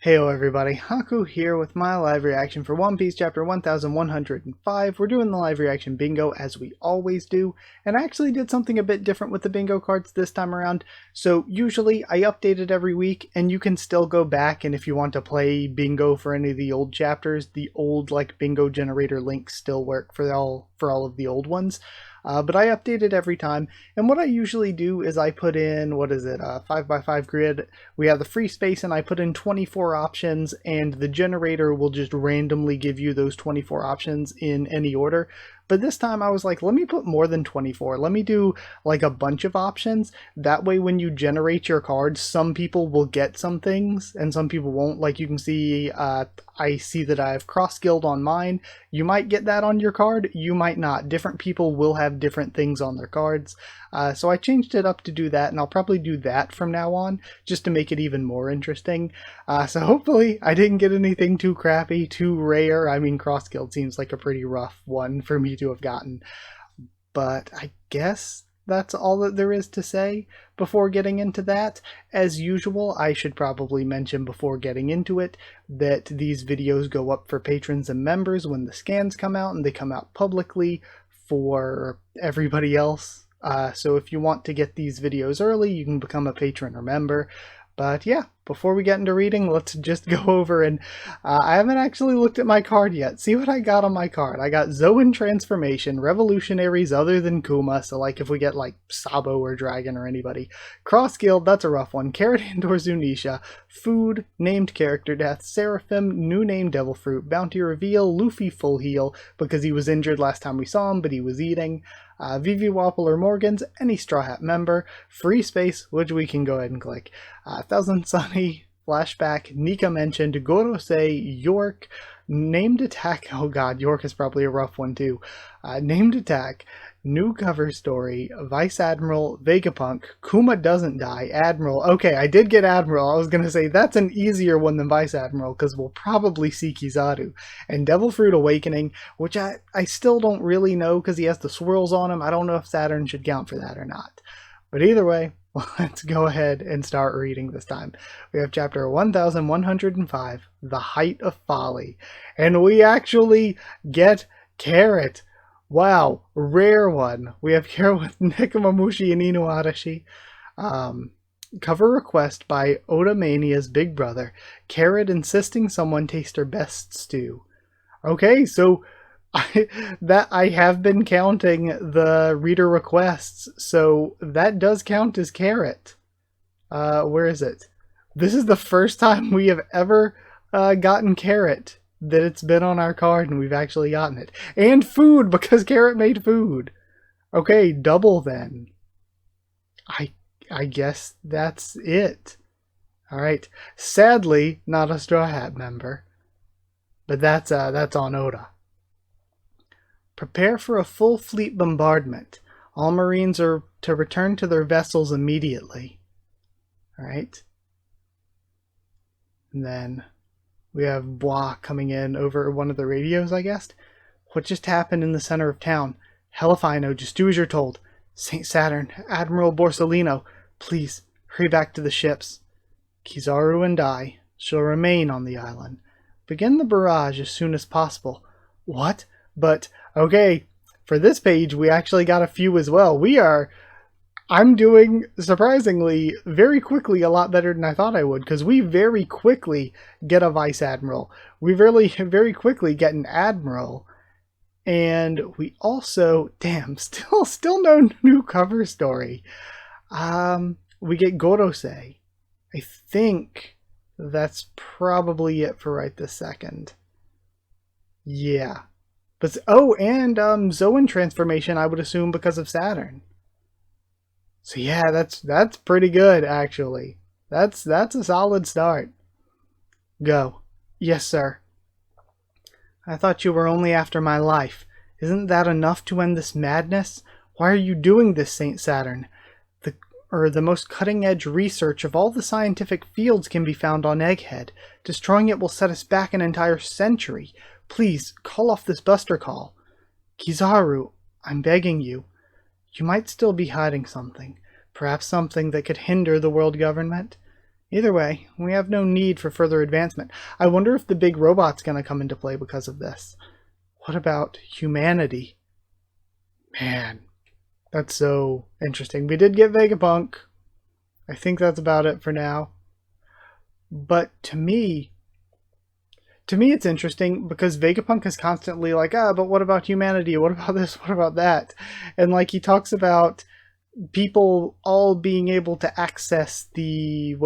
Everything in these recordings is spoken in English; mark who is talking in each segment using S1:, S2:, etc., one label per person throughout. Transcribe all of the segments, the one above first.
S1: Heyo everybody, Haku here with my live reaction for One Piece chapter 1105. We're doing the live reaction bingo as we always do, and I actually did something a bit different with the bingo cards this time around. So usually I update it every week, and you can still go back, and if you want to play bingo for any of the old chapters, the old bingo generator links still work for all of the old ones. But I update it every time, and what I usually do is I put in, 5x5 grid. We have the free space, and I put in 24 options, and the generator will just randomly give you those 24 options in any order. But this time I was like, let me put more than 24. Let me do a bunch of options. That way when you generate your cards, some people will get some things and some people won't. Like you can see, I see that I have Cross Guild on mine. You might get that on your card, you might not. Different people will have different things on their cards. So I changed it up to do that, and I'll probably do that from now on, just to make it even more interesting. So hopefully I didn't get anything too crappy, too rare. I mean, Cross Guild seems like a pretty rough one for me to have gotten. But I guess that's all that there is to say before getting into that. As usual, I should probably mention before getting into it that these videos go up for patrons and members when the scans come out, and they come out publicly for everybody else. So if you want to get these videos early, you can become a patron or member. But yeah, before we get into reading, let's just go over and I haven't actually looked at my card yet. See what I got on my card. I got Zoan Transformation, Revolutionaries other than Kuma, so if we get Sabo or Dragon or anybody. Cross Guild, that's a rough one. Carrot and or Zunisha. Food, named character death. Seraphim, new name Devil Fruit. Bounty reveal, Luffy full heal because he was injured last time we saw him, but he was eating. Vivi Wapple or Morgans, any Straw Hat member. Free space, which we can go ahead and click. Thousand Sunny, flashback, Nika mentioned, Gorosei, York, named attack, oh god, York is probably a rough one too. Named attack, new cover story, Vice Admiral, Vegapunk, Kuma doesn't die, Admiral, okay, I did get Admiral. I was gonna say that's an easier one than Vice Admiral because we'll probably see Kizaru. And Devil Fruit Awakening, which I still don't really know because he has the swirls on him. I don't know if Saturn should count for that or not. But either way, let's go ahead and start reading this time. We have chapter 1105, The Height of Folly. And we actually get Carrot. Wow, rare one. We have Carrot with Nekomamushi and Inu Arashi. Cover request by Oda Mania's big brother. Carrot insisting someone taste her best stew. Okay, so I have been counting the reader requests, so that does count as Carrot. Where is it? This is the first time we have ever gotten Carrot, that it's been on our card and we've actually gotten it. And food, because Carrot made food. Okay, double then. I guess that's it. Alright, sadly, not a Straw Hat member, but that's on Oda. Prepare for a full fleet bombardment. All Marines are to return to their vessels immediately. Alright. And then we have Bois coming in over one of the radios, I guess. What just happened in the center of town? Hell if I know, just do as you're told. St. Saturn, Admiral Borsellino, please, hurry back to the ships. Kizaru and I shall remain on the island. Begin the barrage as soon as possible. What? But, okay, for this page, we actually got a few as well. I'm doing, surprisingly, very quickly a lot better than I thought I would, because we very quickly get a Vice Admiral. We really very quickly get an Admiral. And we also, damn, still no new cover story. We get Gorosei. I think that's probably it for right this second. Yeah. But, oh, and Zoan Transformation, I would assume, because of Saturn. So yeah, that's pretty good, actually. That's a solid start. Go. Yes, sir. I thought you were only after my life. Isn't that enough to end this madness? Why are you doing this, Saint Saturn? The most cutting-edge research of all the scientific fields can be found on Egghead. Destroying it will set us back an entire century. Please, call off this buster call. Kizaru, I'm begging you. You might still be hiding something. Perhaps something that could hinder the world government. Either way, we have no need for further advancement. I wonder if the big robot's going to come into play because of this. What about humanity? Man, that's so interesting. We did get Vegapunk. I think that's about it for now. But to me it's interesting because Vegapunk is constantly like, but what about humanity? What about this? What about that? And like he talks about people all being able to access the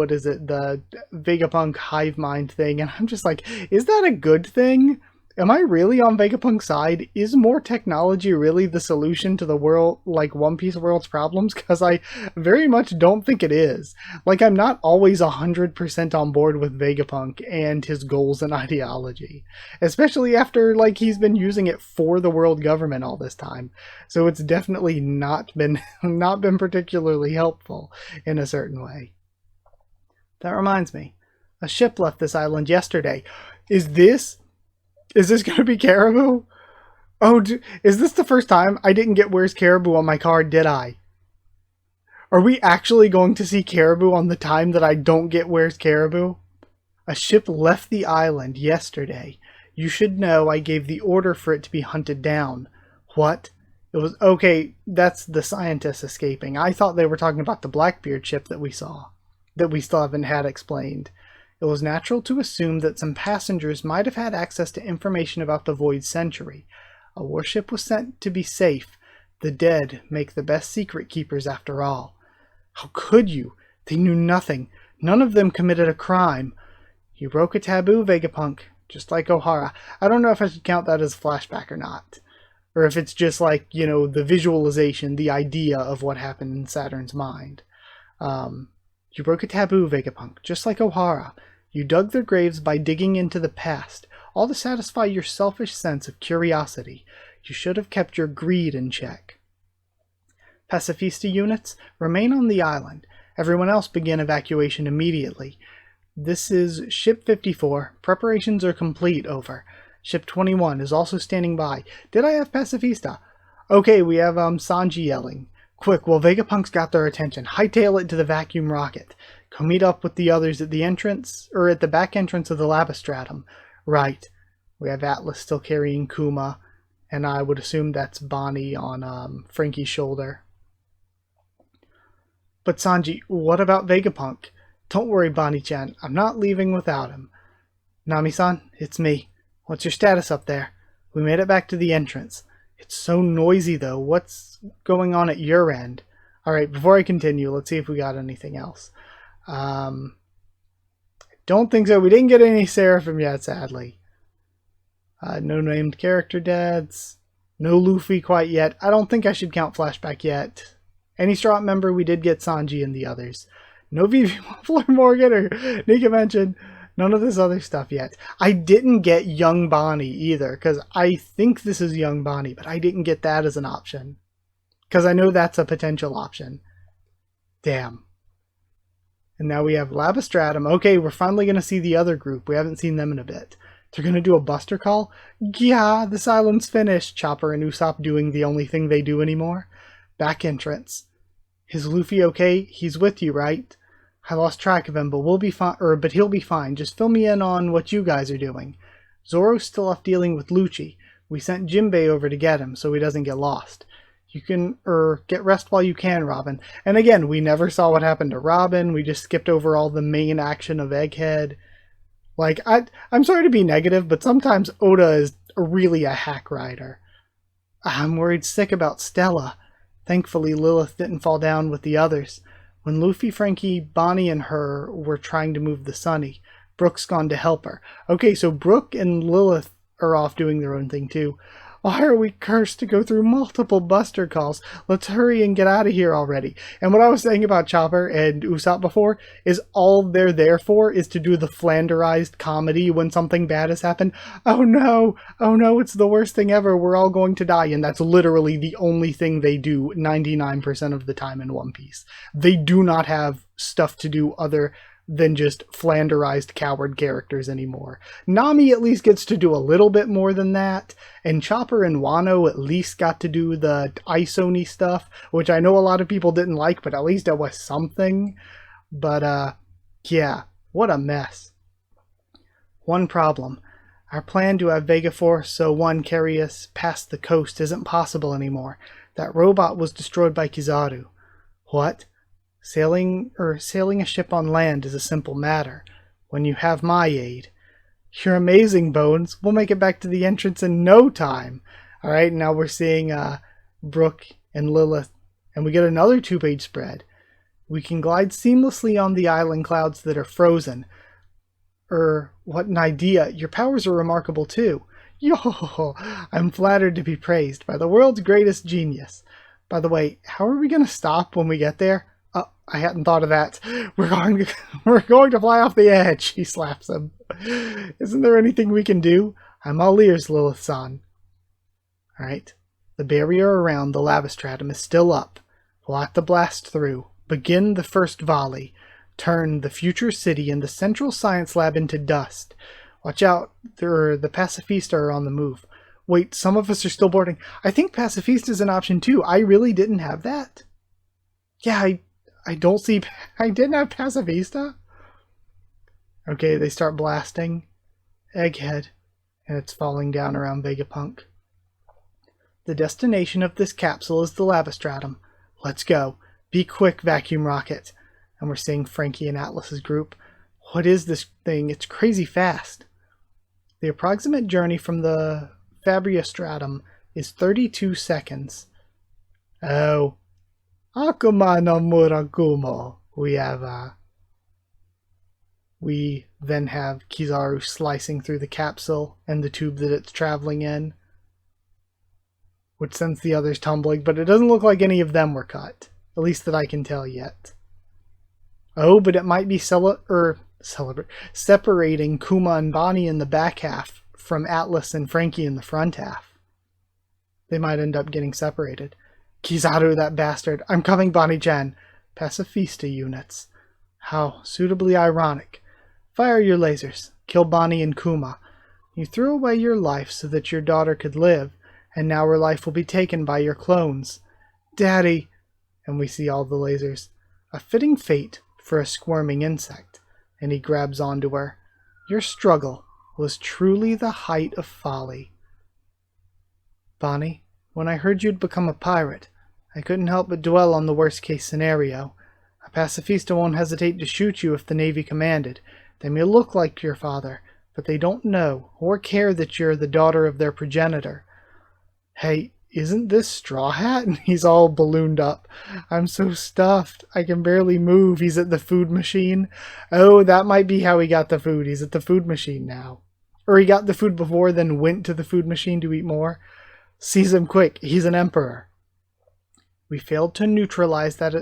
S1: Vegapunk hive mind thing, and I'm just like, is that a good thing? Am I really on Vegapunk's side? Is more technology really the solution to the world, like One Piece world's problems? Because I very much don't think it is. Like, I'm not always 100% on board with Vegapunk and his goals and ideology, especially after like he's been using it for the world government all this time. So it's definitely not been particularly helpful in a certain way. That reminds me, a ship left this island yesterday. Is this going to be Caribou? Oh, is this the first time I didn't get Where's Caribou on my card, did I? Are we actually going to see Caribou on the time that I don't get Where's Caribou? A ship left the island yesterday. You should know I gave the order for it to be hunted down. What? It was... Okay, that's the scientists escaping. I thought they were talking about the Blackbeard ship that we saw, that we still haven't had explained. It was natural to assume that some passengers might have had access to information about the Void Century. A warship was sent to be safe. The dead make the best secret keepers after all. How could you? They knew nothing. None of them committed a crime. You broke a taboo, Vegapunk, just like Ohara. I don't know if I should count that as a flashback or not. Or if it's just like, you know, the visualization, the idea of what happened in Saturn's mind. You broke a taboo, Vegapunk, just like Ohara. You dug their graves by digging into the past, all to satisfy your selfish sense of curiosity. You should have kept your greed in check. Pacifista units, remain on the island. Everyone else begin evacuation immediately. This is Ship 54. Preparations are complete, over. Ship 21 is also standing by. Did I have Pacifista? Okay, we have Sanji yelling. Quick, well, Vegapunk's got their attention. Hightail it to the vacuum rocket. Go meet up with the others at the entrance, or at the back entrance of the Labistratum. Right. We have Atlas still carrying Kuma, and I would assume that's Bonnie on Frankie's shoulder. But Sanji, what about Vegapunk? Don't worry, Bonnie-chan. I'm not leaving without him. Nami-san, it's me. What's your status up there? We made it back to the entrance. It's so noisy, though. What's going on at your end? Alright, before I continue, let's see if we got anything else. Don't think so. We didn't get any Seraphim yet, sadly. No named character deaths. No Luffy quite yet. I don't think I should count Flashback yet. Any Straw member, we did get Sanji and the others. No Vivi Muffler Morgan or Nika mentioned. None of this other stuff yet. I didn't get Young Bonnie either, because I think this is Young Bonnie, but I didn't get that as an option. Because I know that's a potential option. Damn. And now we have Labistratum. Okay, we're finally going to see the other group. We haven't seen them in a bit. They're going to do a buster call? Yeah, this island's finished. Chopper and Usopp doing the only thing they do anymore. Back entrance. Is Luffy okay? He's with you, right? I lost track of him, but we'll be fine. But he'll be fine. Just fill me in on what you guys are doing. Zoro's still off dealing with Lucci. We sent Jinbei over to get him, so he doesn't get lost. You can, get rest while you can, Robin. And again, we never saw what happened to Robin. We just skipped over all the main action of Egghead. Like, I'm sorry to be negative, but sometimes Oda is really a hack writer. I'm worried sick about Stella. Thankfully, Lilith didn't fall down with the others. When Luffy, Frankie, Bonnie, and her were trying to move the Sunny, Brooke's gone to help her. Okay, so Brooke and Lilith are off doing their own thing too. Why are we cursed to go through multiple buster calls? Let's hurry and get out of here already. And what I was saying about Chopper and Usopp before is all they're there for is to do the Flanderized comedy when something bad has happened. Oh no, it's the worst thing ever. We're all going to die. And that's literally the only thing they do 99% of the time in One Piece. They do not have stuff to do other than just Flanderized coward characters anymore. Nami at least gets to do a little bit more than that, and Chopper and Wano at least got to do the Isoni stuff, which I know a lot of people didn't like, but at least it was something. But Yeah, what a mess. One problem. Our plan to have Vega Force 01 carry us past the coast isn't possible anymore. That robot was destroyed by Kizaru. What? Sailing a ship on land is a simple matter. When you have my aid. You're amazing, Bones. We'll make it back to the entrance in no time. Alright, now we're seeing Brooke and Lilith, and we get another 2-page spread. We can glide seamlessly on the island clouds that are frozen. What an idea. Your powers are remarkable too. Yo, I'm flattered to be praised by the world's greatest genius. By the way, how are we going to stop when we get there? I hadn't thought of that. We're going to fly off the edge, he slaps him. Isn't there anything we can do? I'm all ears, Lilith-san. Alright. The barrier around the lava stratum is still up. We'll have to blast through. Begin the first volley. Turn the future city and the central science lab into dust. Watch out, the Pacifista are on the move. Wait, some of us are still boarding. I think Pacifista is an option too. I really didn't have that. Yeah, I don't see... I didn't have Pacifista. Okay, they start blasting. Egghead. And it's falling down around Vegapunk. The destination of this capsule is the lava stratum. Let's go. Be quick, vacuum rocket. And we're seeing Frankie and Atlas's group. What is this thing? It's crazy fast. The approximate journey from the Fabria stratum is 32 seconds. Oh. Akuma no Murakumo. We then have Kizaru slicing through the capsule and the tube that it's traveling in, which sends the others tumbling, but it doesn't look like any of them were cut. At least that I can tell yet. Oh, but it might be separating Kuma and Bonnie in the back half from Atlas and Frankie in the front half. They might end up getting separated. Kizaru, that bastard. I'm coming, Bonnie-chan. Pacifista units. How suitably ironic. Fire your lasers. Kill Bonnie and Kuma. You threw away your life so that your daughter could live, and now her life will be taken by your clones. Daddy! And we see all the lasers. A fitting fate for a squirming insect. And he grabs onto her. Your struggle was truly the height of folly. Bonnie, when I heard you'd become a pirate, I couldn't help but dwell on the worst-case scenario. A pacifista won't hesitate to shoot you if the Navy commanded. They may look like your father, but they don't know or care that you're the daughter of their progenitor. Hey, isn't this Straw Hat? And he's all ballooned up. I'm so stuffed. I can barely move. He's at the food machine. Oh, that might be how he got the food. He's at the food machine now. Or he got the food before, then went to the food machine to eat more. Seize him quick. He's an emperor. We failed to neutralize that...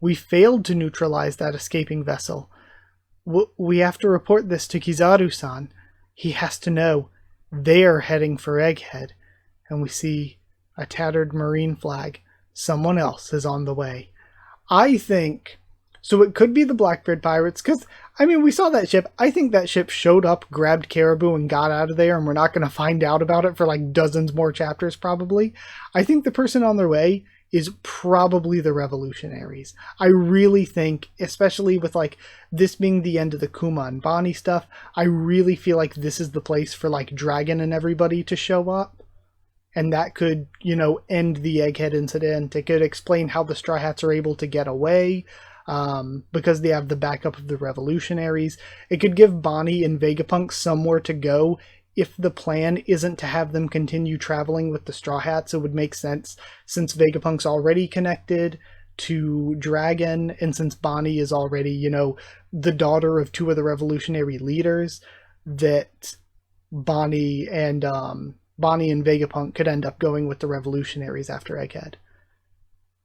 S1: We failed to neutralize that escaping vessel. We have to report this to Kizaru-san. He has to know. They're heading for Egghead. And we see a tattered marine flag. Someone else is on the way. I think... So it could be the Blackbeard Pirates, because, I mean, we saw that ship. I think that ship showed up, grabbed Caribou, and got out of there, and we're not going to find out about it for, like, dozens more chapters, probably. I think the person on their way is probably the Revolutionaries. I really think, especially with, like, this being the end of the Kuma and Bonnie stuff, I really feel like this is the place for, like, Dragon and everybody to show up. And that could, you know, end the Egghead incident. It could explain how the Straw Hats are able to get away. Because they have the backup of the Revolutionaries. It could give Bonnie and Vegapunk somewhere to go. If the plan isn't to have them continue traveling with the Straw Hats, it would make sense since Vegapunk's already connected to Dragon, and since Bonnie is already, you know, the daughter of two of the revolutionary leaders, that Bonnie and Vegapunk could end up going with the Revolutionaries after Egghead.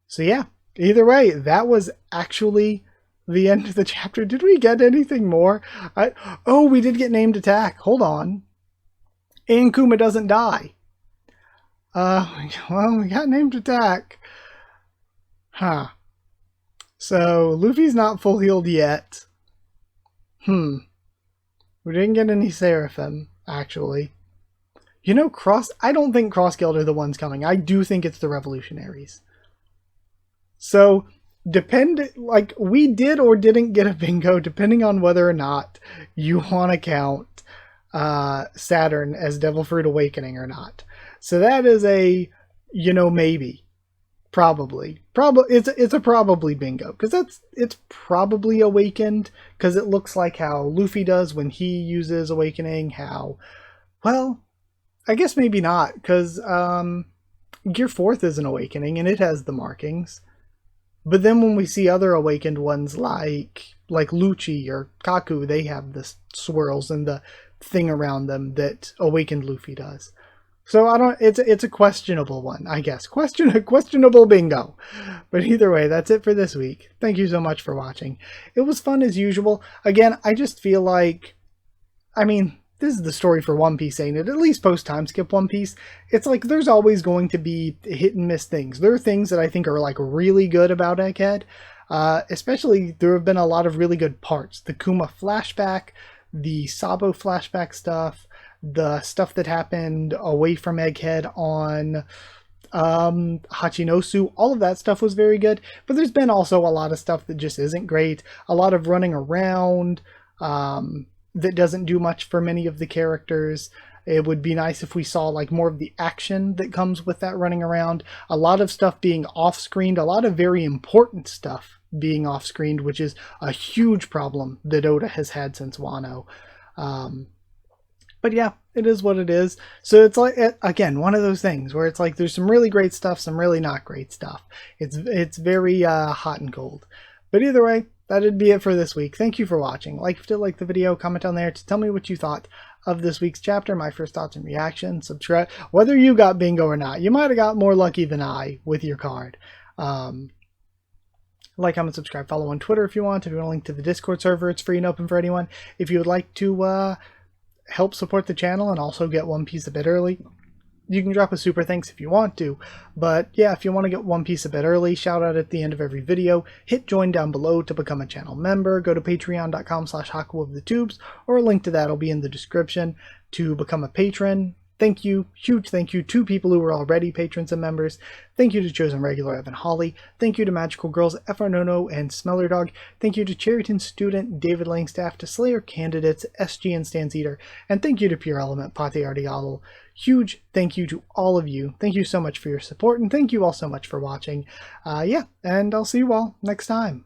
S1: So yeah. Either way, that was actually the end of the chapter. Did we get anything more? Oh, we did get named attack. Hold on. And Kuma doesn't die. Well, we got named attack. Huh. So, Luffy's not full healed yet. We didn't get any Seraphim, actually. You know, I don't think Cross Guild are the ones coming. I do think it's the Revolutionaries. So, like we did or didn't get a bingo, depending on whether or not you want to count Saturn as Devil Fruit Awakening or not. So that is a, maybe, probably, it's a probably bingo, because it's probably awakened, because it looks like how Luffy does when he uses awakening. How, well, I guess maybe not, because Gear 4th is an awakening and it has the markings. But then when we see other awakened ones like Lucci or Kaku, they have the swirls and the thing around them that awakened Luffy does. So I don't. It's a questionable one, I guess. Questionable bingo. But either way, that's it for this week. Thank you so much for watching. It was fun as usual. Again, I just feel like, I mean, this is the story for One Piece, ain't it? At least post time skip One Piece. It's like there's always going to be hit and miss things. There are things that I think are like really good about Egghead. Especially there have been a lot of really good parts. The Kuma flashback, the Sabo flashback stuff, the stuff that happened away from Egghead on Hachinosu, all of that stuff was very good. But there's been also a lot of stuff that just isn't great. A lot of running around, that doesn't do much for many of the characters. It would be nice if we saw like more of the action that comes with that running around. A lot of stuff being off-screened, a lot of very important stuff being off-screened, which is a huge problem that Oda has had since Wano. But yeah, it is what it is. So it's like, again, one of those things where it's like there's some really great stuff, some really not great stuff. It's very hot and cold. But either way, that'd be it for this week. Thank you for watching. Like if you did like the video, comment down there to tell me what you thought of this week's chapter, my first thoughts and reactions. Subscribe, whether you got bingo or not. You might have got more lucky than I with your card. Like, comment, subscribe, follow on Twitter if you want. If you want a link to the Discord server, it's free and open for anyone. If you would like to help support the channel and also get One Piece a bit early, you can drop a super thanks if you want to. But yeah, if you want to get One Piece a bit early, shout out at the end of every video, hit join down below to become a channel member. Go to patreon.com/Haku of the Tubes, or a link to that will be in the description to become a patron. Thank you, huge thank you to people who were already patrons and members. Thank you to Chosen Regular Evan Holly. Thank you to Magical Girls FR Nono and Smeller Dog. Thank you to Cherryton Student, David Langstaff, to Slayer Candidates, SG and Stans Eater. And thank you to Pure Element, Pate Ardial. Huge thank you to all of you. Thank you so much for your support, and thank you all so much for watching. Yeah, and I'll see you all next time.